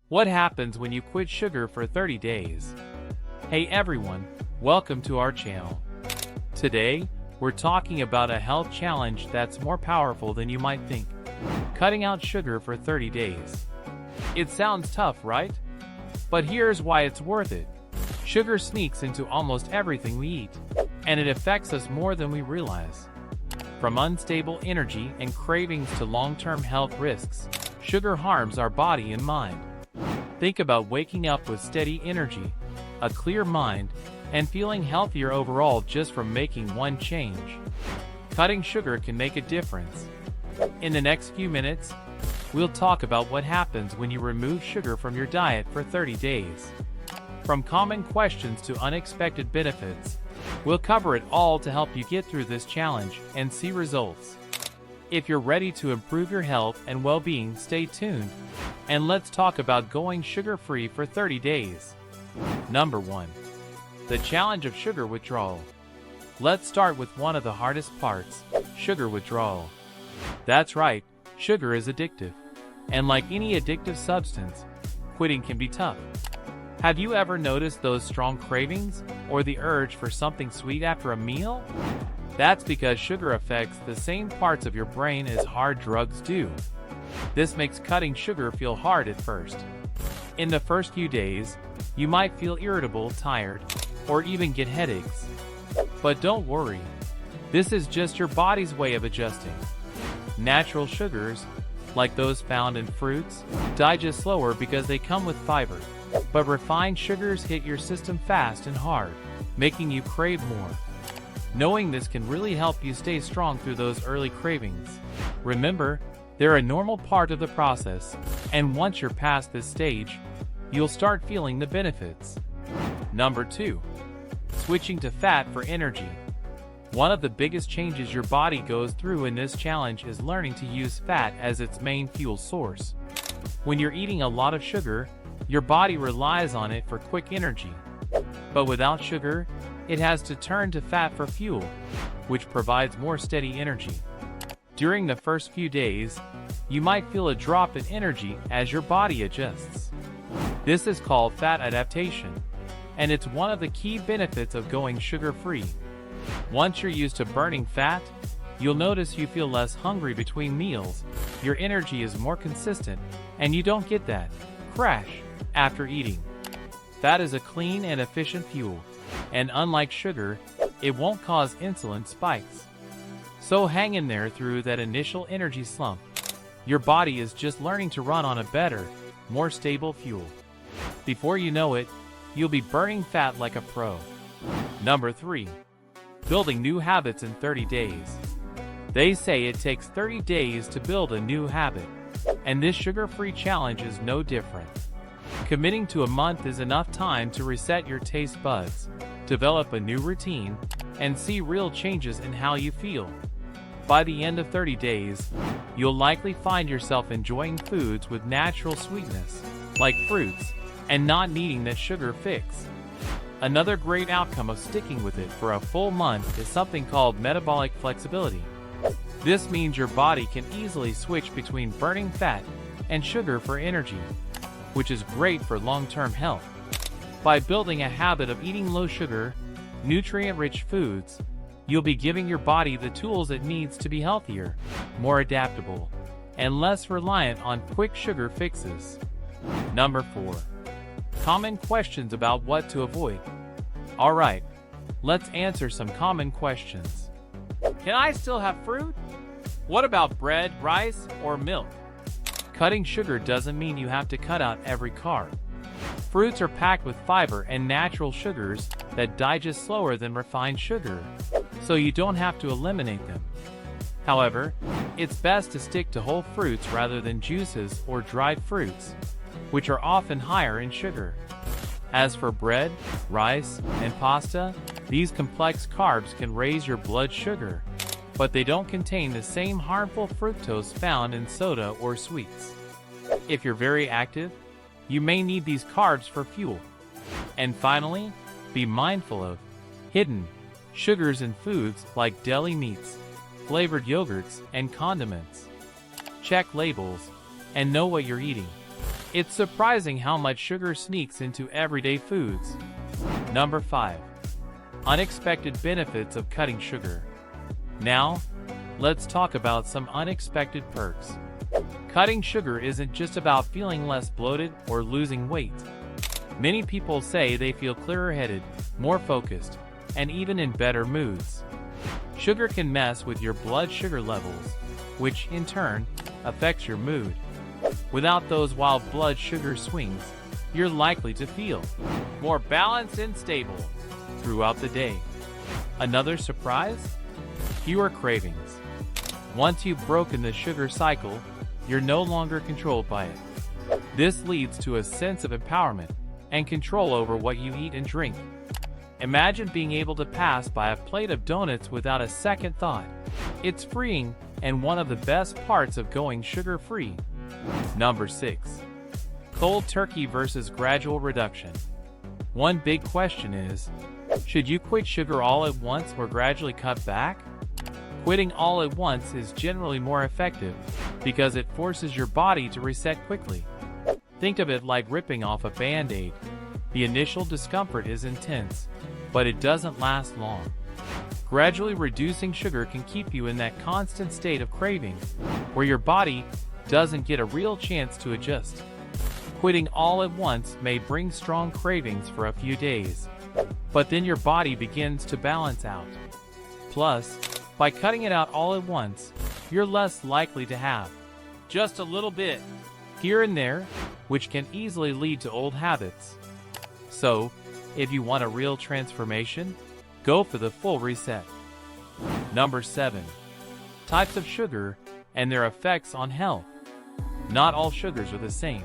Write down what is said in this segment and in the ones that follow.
What happens when you quit sugar for 30 days? Hey everyone, welcome to our channel. Today, we're talking about a health challenge that's more powerful than you might think. Cutting out sugar for 30 days. It sounds tough, right? But here's why it's worth it. Sugar sneaks into almost everything we eat, and it affects us more than we realize. From unstable energy and cravings to long-term health risks, sugar harms our body and mind. Think about waking up with steady energy, a clear mind, and feeling healthier overall just from making one change. Cutting sugar can make a difference. In the next few minutes, we'll talk about what happens when you remove sugar from your diet for 30 days. From common questions to unexpected benefits, we'll cover it all to help you get through this challenge and see results. If you're ready to improve your health and well-being, stay tuned, and let's talk about going sugar-free for 30 days. Number 1. The challenge of sugar withdrawal. Let's start with one of the hardest parts, sugar withdrawal. That's right, sugar is addictive. And like any addictive substance, quitting can be tough. Have you ever noticed those strong cravings or the urge for something sweet after a meal? That's because sugar affects the same parts of your brain as hard drugs do. This makes cutting sugar feel hard at first. In the first few days, you might feel irritable, tired, or even get headaches. But don't worry, this is just your body's way of adjusting. Natural sugars, like those found in fruits, digest slower because they come with fiber. But refined sugars hit your system fast and hard, making you crave more. Knowing this can really help you stay strong through those early cravings. Remember, they're a normal part of the process, and once you're past this stage, you'll start feeling the benefits. Number 2. Switching to fat for energy. One of the biggest changes your body goes through in this challenge is learning to use fat as its main fuel source. When you're eating a lot of sugar, your body relies on it for quick energy. But without sugar, it has to turn to fat for fuel, which provides more steady energy. During the first few days, you might feel a drop in energy as your body adjusts. This is called fat adaptation, and it's one of the key benefits of going sugar-free. Once you're used to burning fat, you'll notice you feel less hungry between meals, your energy is more consistent, and you don't get that crash after eating. Fat is a clean and efficient fuel, and unlike sugar, it won't cause insulin spikes. So hang in there through that initial energy slump. Your body is just learning to run on a better, more stable fuel. Before you know it, you'll be burning fat like a pro. Number 3. Building new habits in 30 days. They say it takes 30 days to build a new habit, and this sugar-free challenge is no different. Committing to a month is enough time to reset your taste buds, develop a new routine, and see real changes in how you feel. By the end of 30 days, you'll likely find yourself enjoying foods with natural sweetness, like fruits, and not needing that sugar fix. Another great outcome of sticking with it for a full month is something called metabolic flexibility. This means your body can easily switch between burning fat and sugar for energy, which is great for long-term health. By building a habit of eating low-sugar, nutrient-rich foods, you'll be giving your body the tools it needs to be healthier, more adaptable, and less reliant on quick sugar fixes. Number 4. Common questions about what to avoid. Alright, let's answer some common questions. Can I still have fruit? What about bread, rice, or milk? Cutting sugar doesn't mean you have to cut out every carb. Fruits are packed with fiber and natural sugars that digest slower than refined sugar, so you don't have to eliminate them. However, it's best to stick to whole fruits rather than juices or dried fruits, which are often higher in sugar. As for bread, rice, and pasta, these complex carbs can raise your blood sugar, but they don't contain the same harmful fructose found in soda or sweets. If you're very active, you may need these carbs for fuel. And finally, be mindful of hidden sugars in foods like deli meats, flavored yogurts, and condiments. Check labels and know what you're eating. It's surprising how much sugar sneaks into everyday foods. Number 5. Unexpected benefits of cutting sugar. Now, let's talk about some unexpected perks. Cutting sugar isn't just about feeling less bloated or losing weight. Many people say they feel clearer-headed, more focused, and even in better moods. Sugar can mess with your blood sugar levels, which in turn affects your mood. Without those wild blood sugar swings, you're likely to feel more balanced and stable throughout the day. Another surprise? Fewer cravings. Once you've broken the sugar cycle, you're no longer controlled by it. This leads to a sense of empowerment and control over what you eat and drink. Imagine being able to pass by a plate of donuts without a second thought. It's freeing and one of the best parts of going sugar-free. Number 6. Cold turkey versus gradual reduction. One big question is, should you quit sugar all at once or gradually cut back? Quitting all at once is generally more effective because it forces your body to reset quickly. Think of it like ripping off a Band-Aid. The initial discomfort is intense, but it doesn't last long. Gradually reducing sugar can keep you in that constant state of craving, where your body doesn't get a real chance to adjust. Quitting all at once may bring strong cravings for a few days, but then your body begins to balance out. Plus, by cutting it out all at once, you're less likely to have just a little bit here and there, which can easily lead to old habits. So, if you want a real transformation, go for the full reset. Number 7. Types of sugar and their effects on health. Not all sugars are the same.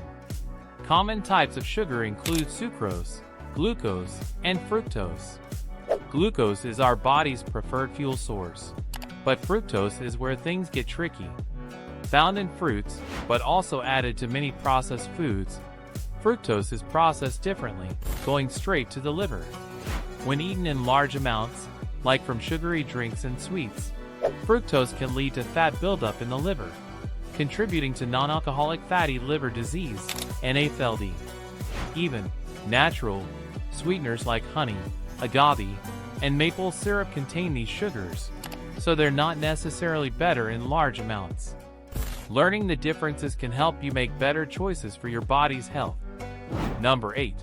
Common types of sugar include sucrose, glucose, and fructose. Glucose is our body's preferred fuel source, but fructose is where things get tricky. Found in fruits, but also added to many processed foods, fructose is processed differently, going straight to the liver. When eaten in large amounts, like from sugary drinks and sweets, fructose can lead to fat buildup in the liver, contributing to non-alcoholic fatty liver disease, NAFLD. Even natural sweeteners like honey, agave, and maple syrup contain these sugars, so they're not necessarily better in large amounts. Learning the differences can help you make better choices for your body's health. Number 8.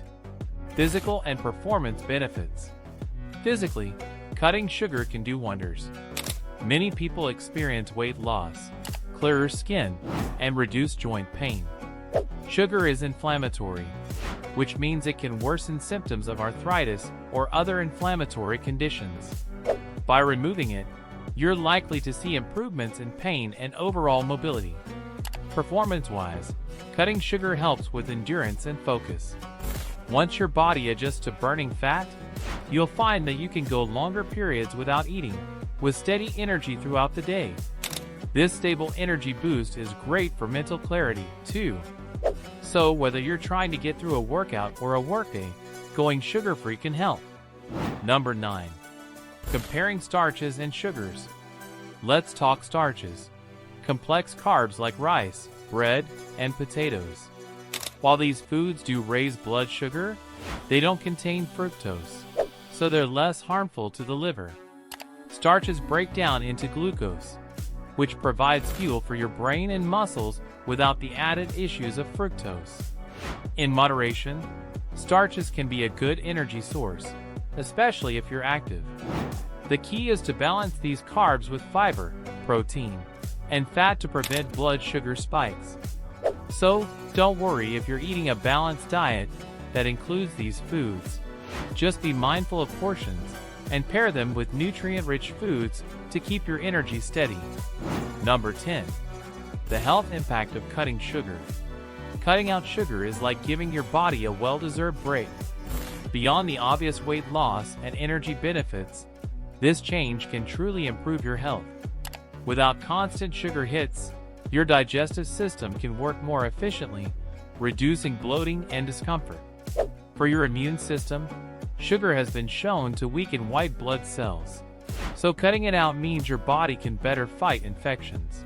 Physical and performance benefits. Physically, cutting sugar can do wonders. Many people experience weight loss, clearer skin, and reduced joint pain. Sugar is inflammatory, which means it can worsen symptoms of arthritis or other inflammatory conditions. By removing it, you're likely to see improvements in pain and overall mobility. Performance-wise, cutting sugar helps with endurance and focus. Once your body adjusts to burning fat, you'll find that you can go longer periods without eating, with steady energy throughout the day. This stable energy boost is great for mental clarity, too. So whether you're trying to get through a workout or a workday, going sugar-free can help. Number 9. Comparing starches and sugars. Let's talk starches. Complex carbs like rice, bread, and potatoes. While these foods do raise blood sugar, they don't contain fructose, so they're less harmful to the liver. Starches break down into glucose, which provides fuel for your brain and muscles without the added issues of fructose. In moderation, starches can be a good energy source, especially if you're active. The key is to balance these carbs with fiber, protein, and fat to prevent blood sugar spikes. So, don't worry if you're eating a balanced diet that includes these foods. Just be mindful of portions and pair them with nutrient-rich foods to keep your energy steady. Number 10. The health impact of cutting sugar. Cutting out sugar is like giving your body a well-deserved break. Beyond the obvious weight loss and energy benefits, this change can truly improve your health. Without constant sugar hits, your digestive system can work more efficiently, reducing bloating and discomfort. For your immune system, sugar has been shown to weaken white blood cells, so cutting it out means your body can better fight infections.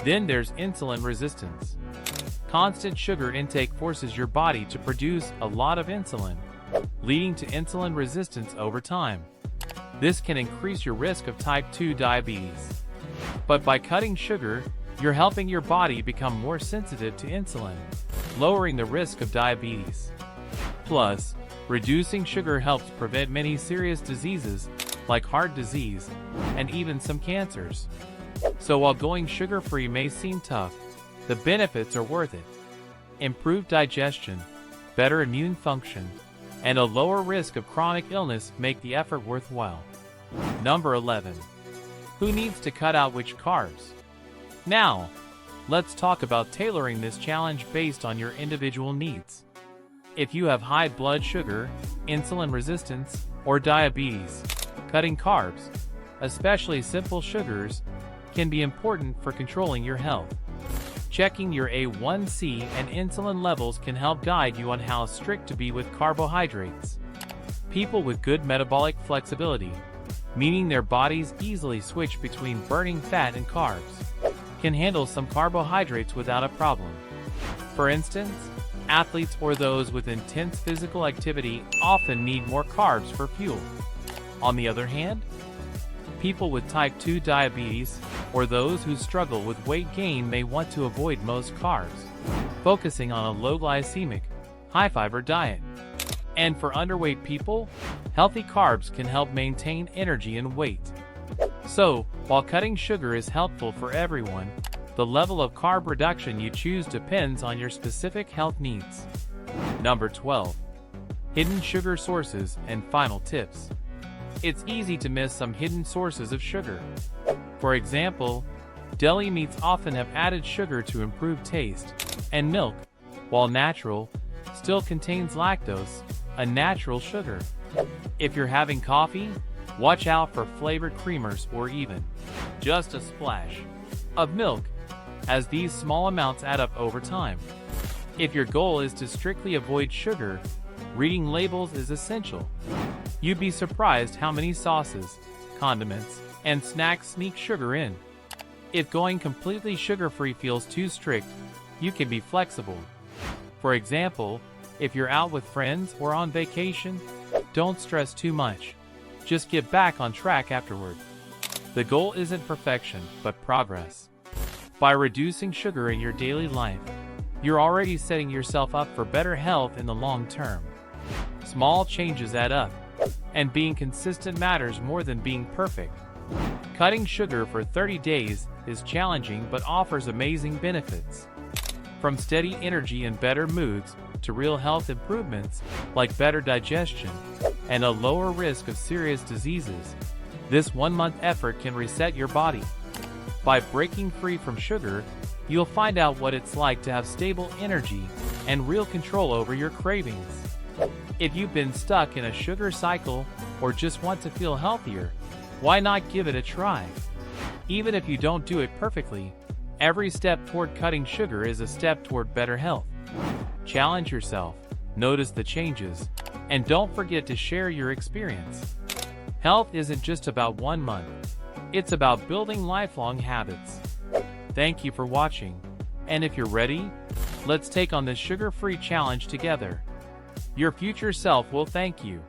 Then there's insulin resistance. Constant sugar intake forces your body to produce a lot of insulin, leading to insulin resistance over time. This can increase your risk of type 2 diabetes. But by cutting sugar, you're helping your body become more sensitive to insulin, lowering the risk of diabetes. Plus, reducing sugar helps prevent many serious diseases like heart disease and even some cancers. So while going sugar-free may seem tough, the benefits are worth it. Improved digestion, better immune function, and a lower risk of chronic illness make the effort worthwhile. Number 11. Who needs to cut out which carbs? Now, let's talk about tailoring this challenge based on your individual needs. If you have high blood sugar, insulin resistance, or diabetes, cutting carbs, especially simple sugars, can be important for controlling your health. Checking your A1C and insulin levels can help guide you on how strict to be with carbohydrates. People with good metabolic flexibility, meaning their bodies easily switch between burning fat and carbs, can handle some carbohydrates without a problem. For instance, athletes or those with intense physical activity often need more carbs for fuel. On the other hand, people with type 2 diabetes or those who struggle with weight gain may want to avoid most carbs, focusing on a low glycemic, high fiber diet. And for underweight people, healthy carbs can help maintain energy and weight. So, while cutting sugar is helpful for everyone, the level of carb reduction you choose depends on your specific health needs. Number 12. Hidden sugar sources and final tips. It's easy to miss some hidden sources of sugar. For example, deli meats often have added sugar to improve taste, and milk, while natural, still contains lactose, a natural sugar. If you're having coffee, watch out for flavored creamers or even just a splash of milk, as these small amounts add up over time. If your goal is to strictly avoid sugar, reading labels is essential. You'd be surprised how many sauces, condiments, and snacks sneak sugar in. If going completely sugar-free feels too strict, you can be flexible. For example, if you're out with friends or on vacation, don't stress too much. Just get back on track afterward. The goal isn't perfection, but progress. By reducing sugar in your daily life, you're already setting yourself up for better health in the long term. Small changes add up, and being consistent matters more than being perfect. Cutting sugar for 30 days is challenging but offers amazing benefits. From steady energy and better moods to real health improvements like better digestion and a lower risk of serious diseases, this 1-month effort can reset your body. By breaking free from sugar, you'll find out what it's like to have stable energy and real control over your cravings. If you've been stuck in a sugar cycle or just want to feel healthier, why not give it a try? Even if you don't do it perfectly, every step toward cutting sugar is a step toward better health. Challenge yourself, notice the changes, and don't forget to share your experience. Health isn't just about 1 month. It's about building lifelong habits. Thank you for watching, and if you're ready, let's take on this sugar-free challenge together. Your future self will thank you.